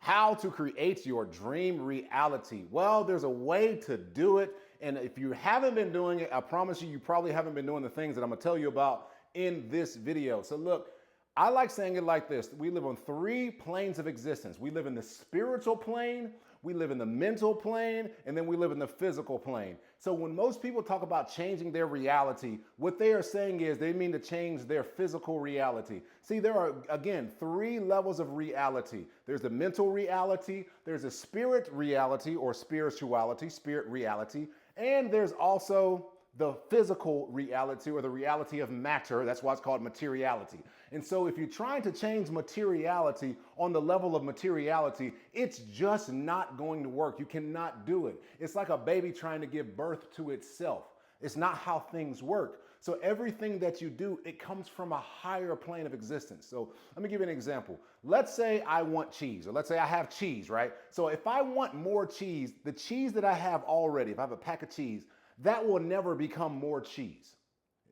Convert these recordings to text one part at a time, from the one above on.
How to create your dream reality. Well, there's a way to do it. And if you haven't been doing it, I promise you, you probably haven't been doing the things that I'm gonna tell you about in this video. So look, I like saying it like this. We live on three planes of existence. We live in the spiritual plane, we live in the mental plane, and then we live in the physical plane. So when most people talk about changing their reality, what they are saying is they mean to change their physical reality. See, there are, again, three levels of reality. There's the mental reality, there's a spirit reality or spirituality, spirit reality, and there's also the physical reality or the reality of matter. That's why it's called materiality. And so if you're trying to change materiality on the level of materiality, it's just not going to work. You cannot do it. It's like a baby trying to give birth to itself. It's not how things work. So everything that you do, it comes from a higher plane of existence. So let me give you an example. Let's say I want cheese, or let's say I have cheese, right? So if I want more cheese, the cheese that I have already, if I have a pack of cheese, that will never become more cheese.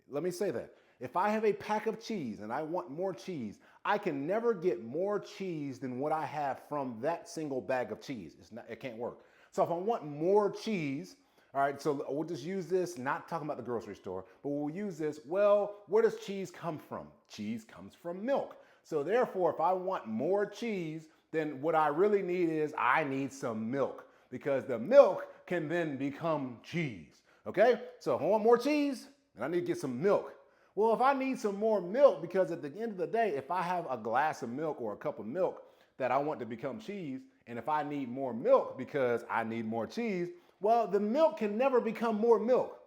Let me say that. If I have a pack of cheese and I want more cheese, I can never get more cheese than what I have from that single bag of cheese. It can't work. So if I want more cheese, all right, so we'll just use this, not talking about the grocery store, but we'll use this. Well, where does cheese come from? Cheese comes from milk. So therefore, if I want more cheese, then what I really need is I need some milk, because the milk can then become cheese. Okay, so if I want more cheese, and I need to get some milk. Well, if I need some more milk, because at the end of the day, if I have a glass of milk or a cup of milk that I want to become cheese, and if I need more milk because I need more cheese, well, the milk can never become more milk.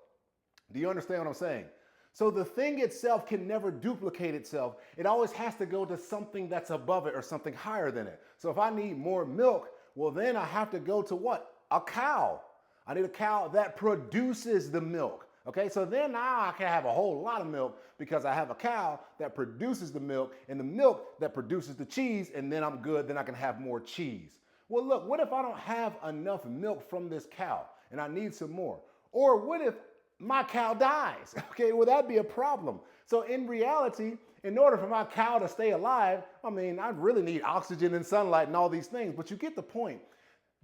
Do you understand what I'm saying? So the thing itself can never duplicate itself. It always has to go to something that's above it or something higher than it. So if I need more milk, well, then I have to go to what? A cow. I need a cow that produces the milk. Okay, so then now I can have a whole lot of milk because I have a cow that produces the milk and the milk that produces the cheese, and then I'm good, then I can have more cheese. Well, look, what if I don't have enough milk from this cow and I need some more? Or what if my cow dies? Okay, well, that'd be a problem. So in reality, in order for my cow to stay alive, I mean, I really need oxygen and sunlight and all these things, but you get the point.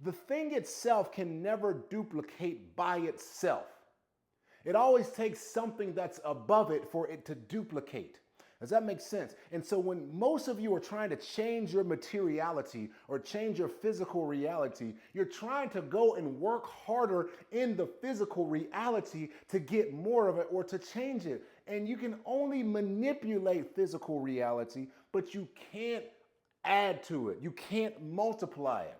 The thing itself can never duplicate by itself. It always takes something that's above it for it to duplicate. Does that make sense? And so when most of you are trying to change your materiality or change your physical reality, you're trying to go and work harder in the physical reality to get more of it or to change it. And you can only manipulate physical reality, but you can't add to it. You can't multiply it.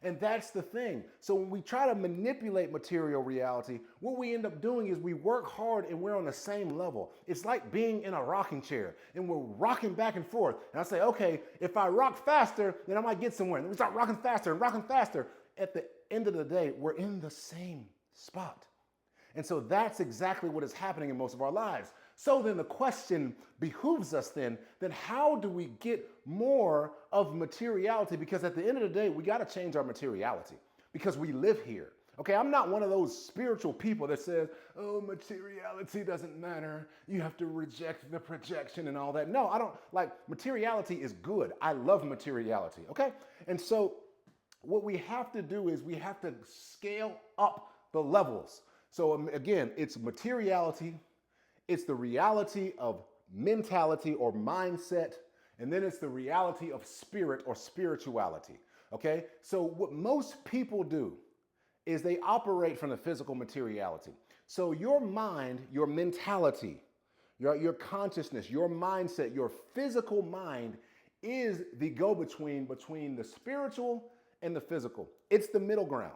And that's the thing. So when we try to manipulate material reality, what we end up doing is we work hard and we're on the same level. It's like being in a rocking chair and we're rocking back and forth. And I say, okay, if I rock faster, then I might get somewhere. And we start rocking faster and rocking faster. At the end of the day, we're in the same spot. And so that's exactly what is happening in most of our lives. So then the question behooves us then how do we get more of materiality? Because at the end of the day, we got to change our materiality because we live here. Okay, I'm not one of those spiritual people that says, oh, materiality doesn't matter. You have to reject the projection and all that. No, I don't. Like, materiality is good. I love materiality, okay? And so what we have to do is we have to scale up the levels. So again, it's materiality, it's the reality of mentality or mindset, and then it's the reality of spirit or spirituality, okay? So what most people do is they operate from the physical materiality. So your mind, your mentality, your consciousness, your mindset, your physical mind is the go-between between the spiritual and the physical. It's the middle ground.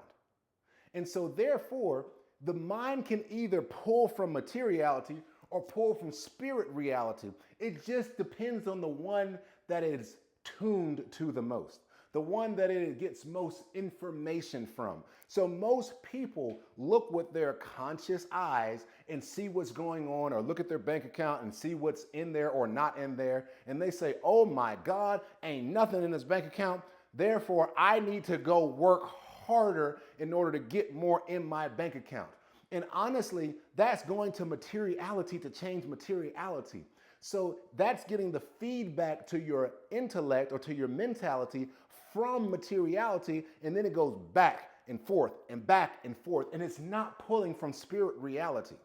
And so therefore, the mind can either pull from materiality or pull from spirit reality. It just depends on the one that is tuned to the most, the one that it gets most information from. So most people look with their conscious eyes and see what's going on, or look at their bank account and see what's in there or not in there, and they say, oh my God, ain't nothing in this bank account, therefore I need to go work harder in order to get more in my bank account. And honestly, that's going to materiality to change materiality. So that's getting the feedback to your intellect or to your mentality from materiality, and then it goes back and forth and back and forth, and it's not pulling from spirit reality.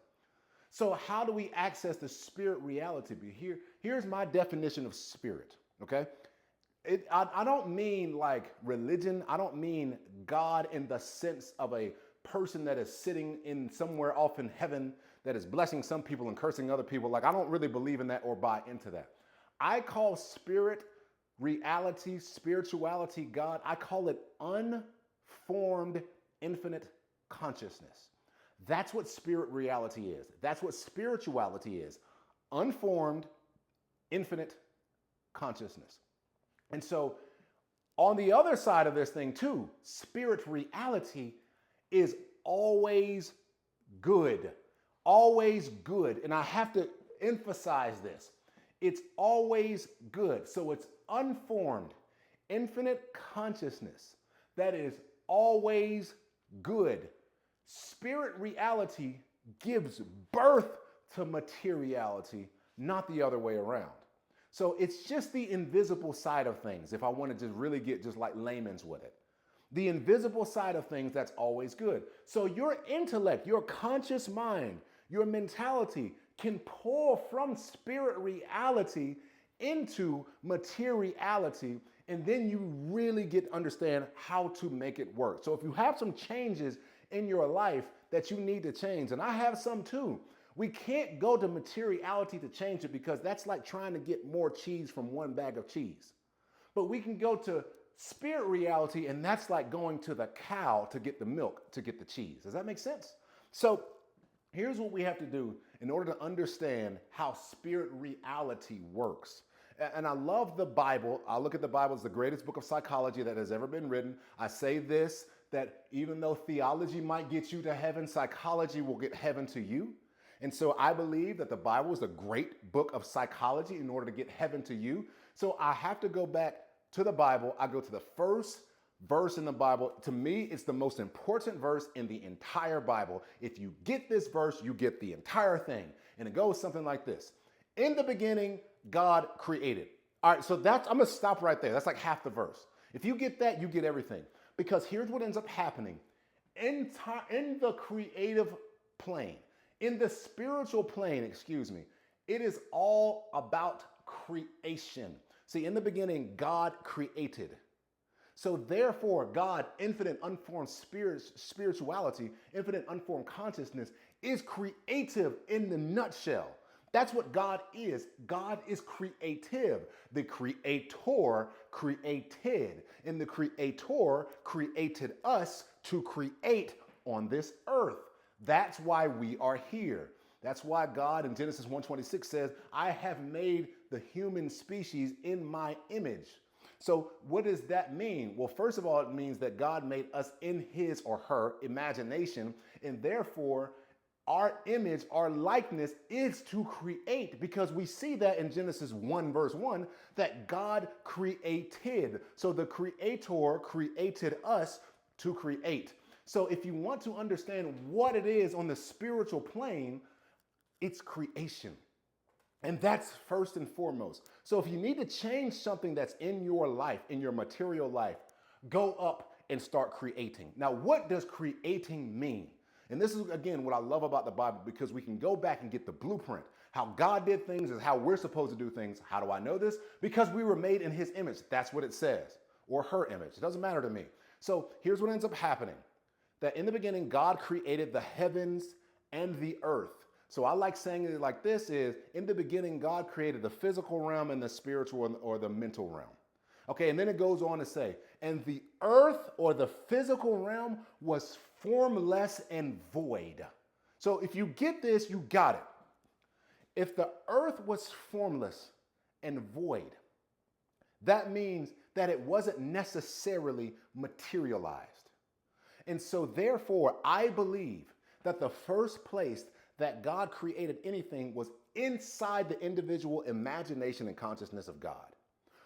So how do we access the spirit reality? Here's my definition of spirit, okay? I don't mean like religion. I don't mean God in the sense of a person that is sitting in somewhere off in heaven that is blessing some people and cursing other people. Like, I don't really believe in that or buy into that. I call spirit reality, spirituality, God, I call it unformed infinite consciousness. That's what spirit reality is. That's what spirituality is. Unformed infinite consciousness. And so on the other side of this thing too, spirit reality is always good. Always good. And I have to emphasize this. It's always good. So it's unformed, infinite consciousness that is always good. Spirit reality gives birth to materiality, not the other way around. So it's just the invisible side of things, if I want to just really get just like layman's with it. The invisible side of things, that's always good. So your intellect, your conscious mind, your mentality can pull from spirit reality into materiality, and then you really get to understand how to make it work. So if you have some changes in your life that you need to change, and I have some too, we can't go to materiality to change it because that's like trying to get more cheese from one bag of cheese. But we can go to spirit reality, and that's like going to the cow to get the milk to get the cheese. Does that make sense? So here's what we have to do in order to understand how spirit reality works. And I love the Bible. I look at the Bible as the greatest book of psychology that has ever been written. I say this, that even though theology might get you to heaven, psychology will get heaven to you. And so I believe that the Bible is a great book of psychology in order to get heaven to you. So I have to go back to the Bible. I go to the first verse in the Bible. To me, it's the most important verse in the entire Bible. If you get this verse, you get the entire thing. And it goes something like this. In the beginning, God created. All right, so I'm going to stop right there. That's like half the verse. If you get that, you get everything. Because here's what ends up happening. In the creative plane, in the spiritual plane, it is all about creation. See, in the beginning, God created. So therefore, God, infinite unformed spirituality, infinite unformed consciousness, is creative in the nutshell. That's what God is. God is creative. The creator created, and the creator created us to create on this earth. That's why we are here. That's why God in Genesis 1:26 says, I have made the human species in my image. So what does that mean? Well, first of all, it means that God made us in his or her imagination, and therefore our image, our likeness is to create, because we see that in Genesis 1 verse 1 that God created. So the creator created us to create. So if you want to understand what it is on the spiritual plane, it's creation. And that's first and foremost. So if you need to change something that's in your life, in your material life, go up and start creating. Now, what does creating mean? And this is, again, what I love about the Bible, because we can go back and get the blueprint. How God did things is how we're supposed to do things. How do I know this? Because we were made in his image. That's what it says. Or her image. It doesn't matter to me. So here's what ends up happening. That in the beginning, God created the heavens and the earth. So I like saying it like this is, in the beginning, God created the physical realm and the spiritual or the mental realm. Okay, and then it goes on to say, and the earth or the physical realm was formless and void. So if you get this, you got it. If the earth was formless and void, that means that it wasn't necessarily materialized. And so therefore, I believe that the first place that God created anything was inside the individual imagination and consciousness of God.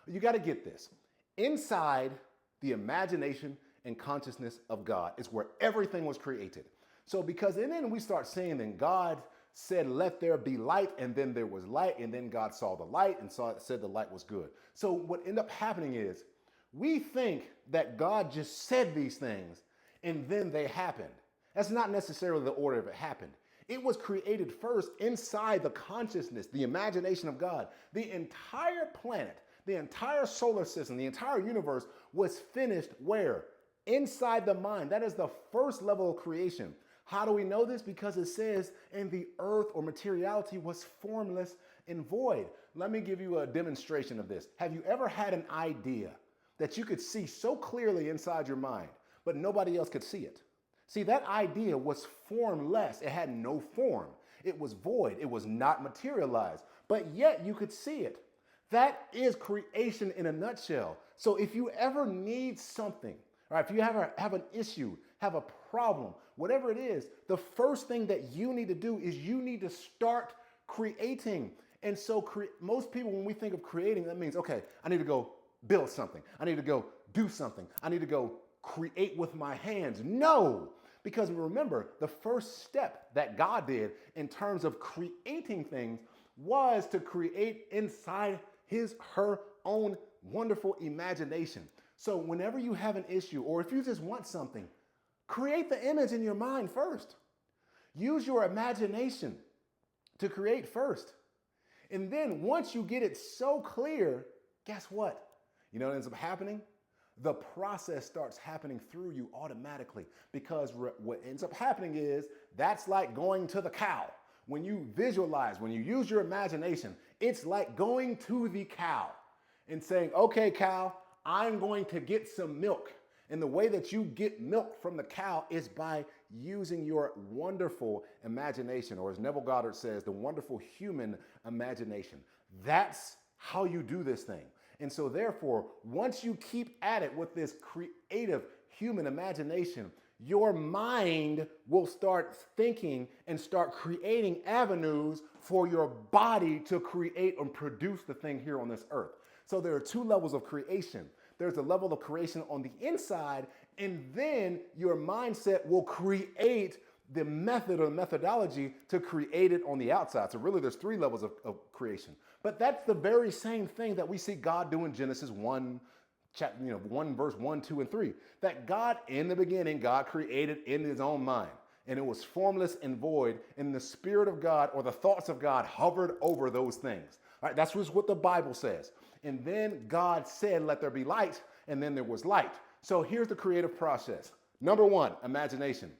You got to get this. Inside the imagination and consciousness of God is where everything was created. So because, and then we start saying that God said, let there be light, and then there was light, and then God saw the light and said the light was good. So what ended up happening is We think that God just said these things and then they happened. That's not necessarily the order of it happened. It was created first inside the consciousness, the imagination of God. The entire planet, the entire solar system, the entire universe was finished where? Inside the mind. That is the first level of creation. How do we know this? Because it says, and the earth or materiality was formless and void. Let me give you a demonstration of this. Have you ever had an idea that you could see so clearly inside your mind, but nobody else could see it? See, that idea was formless. It had no form. It was void. It was not materialized, but yet you could see it. That is creation in a nutshell. So if you ever need something, right, if you have an issue, have a problem, whatever it is, the first thing that you need to do is you need to start creating. And so most people, when we think of creating, that means, okay, I need to go build something. I need to go do something. I need to go create with my hands. No, because remember, the first step that God did in terms of creating things was to create inside her own wonderful imagination. So whenever you have an issue, or if you just want something, create the image in your mind first. Use your imagination to create first. And then once you get it so clear, guess what? You know what ends up happening? The process starts happening through you automatically, because what ends up happening is that's like going to the cow. When you visualize, when you use your imagination, it's like going to the cow and saying, okay, cow, I'm going to get some milk. And the way that you get milk from the cow is by using your wonderful imagination, or as Neville Goddard says, the wonderful human imagination. That's how you do this thing. And so therefore, once you keep at it with this creative human imagination, your mind will start thinking and start creating avenues for your body to create and produce the thing here on this earth. So there are two levels of creation. There's a level of creation on the inside, and then your mindset will create the method or methodology to create it on the outside. So really there's three levels of creation. But that's the very same thing that we see God do in Genesis 1, 1 verse 1, 2, and 3. That God, in the beginning, God created in his own mind. And it was formless and void, and the Spirit of God or the thoughts of God hovered over those things. All right, that's what the Bible says. And then God said, let there be light, and then there was light. So here's the creative process. Number one, imagination.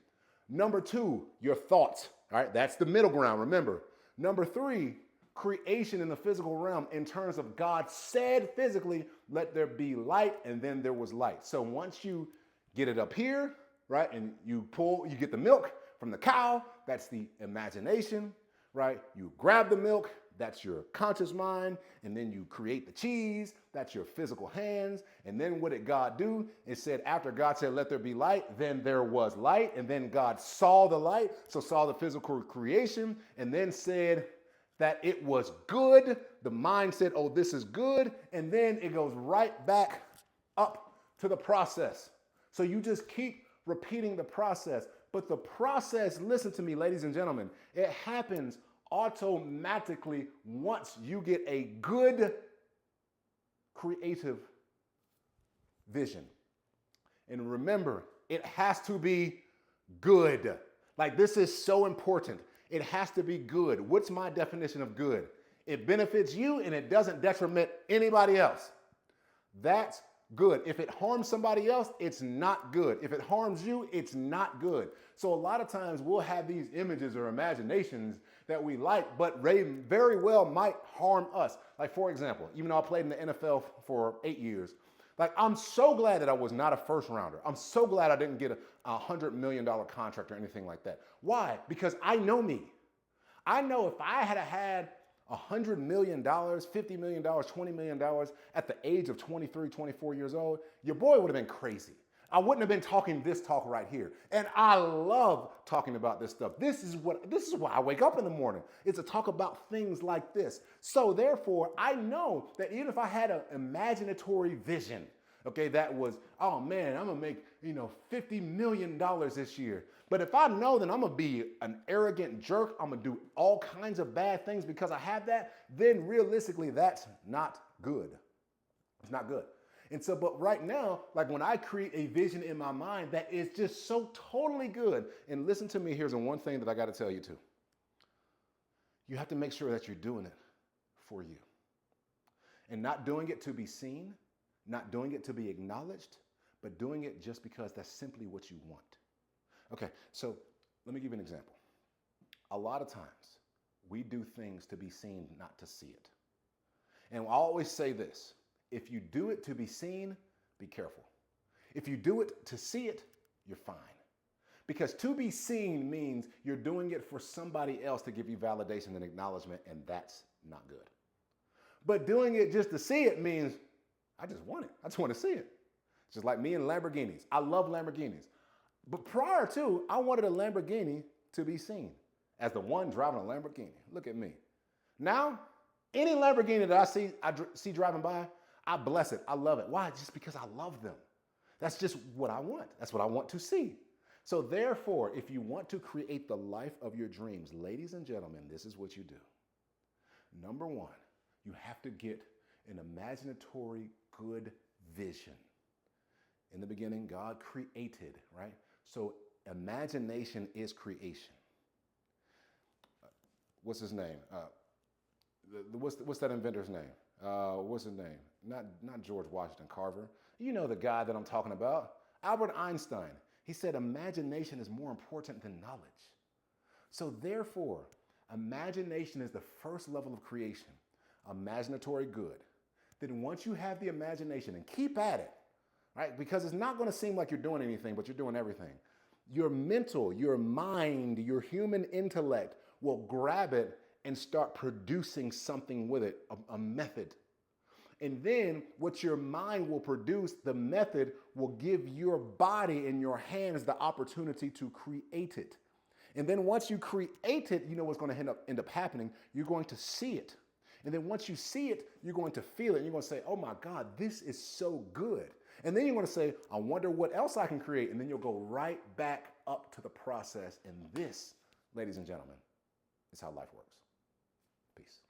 Number two, your thoughts. All right, that's the middle ground, remember. Number three, creation in the physical realm in terms of God said physically, let there be light, and then there was light. So once you get it up here, right, and you get the milk from the cow, that's the imagination, right? You grab the milk, that's your conscious mind, and then you create the cheese, that's your physical hands. And then what did God do? It said, after God said, let there be light, then there was light, and then God saw the light, so saw the physical creation, and then said that it was good. The mind said, oh, this is good, and then it goes right back up to the process. So you just keep repeating the process, but the process, listen to me, ladies and gentlemen, it happens automatically once you get a good creative vision. And remember, it has to be good. Like, this is so important. It has to be good. What's my definition of good? It benefits you and it doesn't detriment anybody else. That's good. If it harms somebody else, it's not good. If it harms you, it's not good. So a lot of times we'll have these images or imaginations that we like, but they very well might harm us. Like, for example, even though I played in the NFL for 8 years, like, I'm so glad that I was not a first rounder. I'm so glad I didn't get a $100 million contract or anything like that. Why? Because I know me. I know if I had $100 million, $50 million, $20 million at the age of 23, 24 years old, your boy would have been crazy. I wouldn't have been talking this talk right here. And I love talking about this stuff. This is why I wake up in the morning. It's to talk about things like this. So therefore, I know that even if I had an imaginatory vision, okay, that was, oh man, I'm gonna make, $50 million this year. But if I know that I'm gonna be an arrogant jerk, I'm gonna do all kinds of bad things because I have that, then realistically, that's not good. It's not good. And so, but right now, like when I create a vision in my mind that is just so totally good, and listen to me, here's the one thing that I got to tell you too. You have to make sure that you're doing it for you and not doing it to be seen, not doing it to be acknowledged, but doing it just because that's simply what you want. Okay, so let me give you an example. A lot of times we do things to be seen, not to see it. And I always say this, if you do it to be seen, be careful. If you do it to see it, you're fine. Because to be seen means you're doing it for somebody else to give you validation and acknowledgement, and that's not good. But doing it just to see it means I just want it. I just want to see it. It's just like me and Lamborghinis. I love Lamborghinis. But prior to, I wanted a Lamborghini to be seen as the one driving a Lamborghini. Look at me. Now, any Lamborghini that I see driving by, I bless it. I love it. Why? Just because I love them. That's just what I want. That's what I want to see. So therefore, if you want to create the life of your dreams, ladies and gentlemen, this is what you do. Number one, you have to get an imaginatory good vision. In the beginning, God created, right? So imagination is creation. What's his name? What's that inventor's name? What's his name? Not George Washington Carver. You know the guy that I'm talking about. Albert Einstein. He said imagination is more important than knowledge. So therefore, imagination is the first level of creation. Imaginatory good. Then once you have the imagination, and keep at it, right? Because it's not going to seem like you're doing anything, but you're doing everything. Your mental, your mind, your human intellect will grab it and start producing something with it, a method. And then what your mind will produce, the method will give your body and your hands the opportunity to create it. And then once you create it, you know what's going to end up happening. You're going to see it. And then once you see it, you're going to feel it. And you're going to say, oh my God, this is so good. And then you're going to say, I wonder what else I can create. And then you'll go right back up to the process. And this, ladies and gentlemen, is how life works. Peace.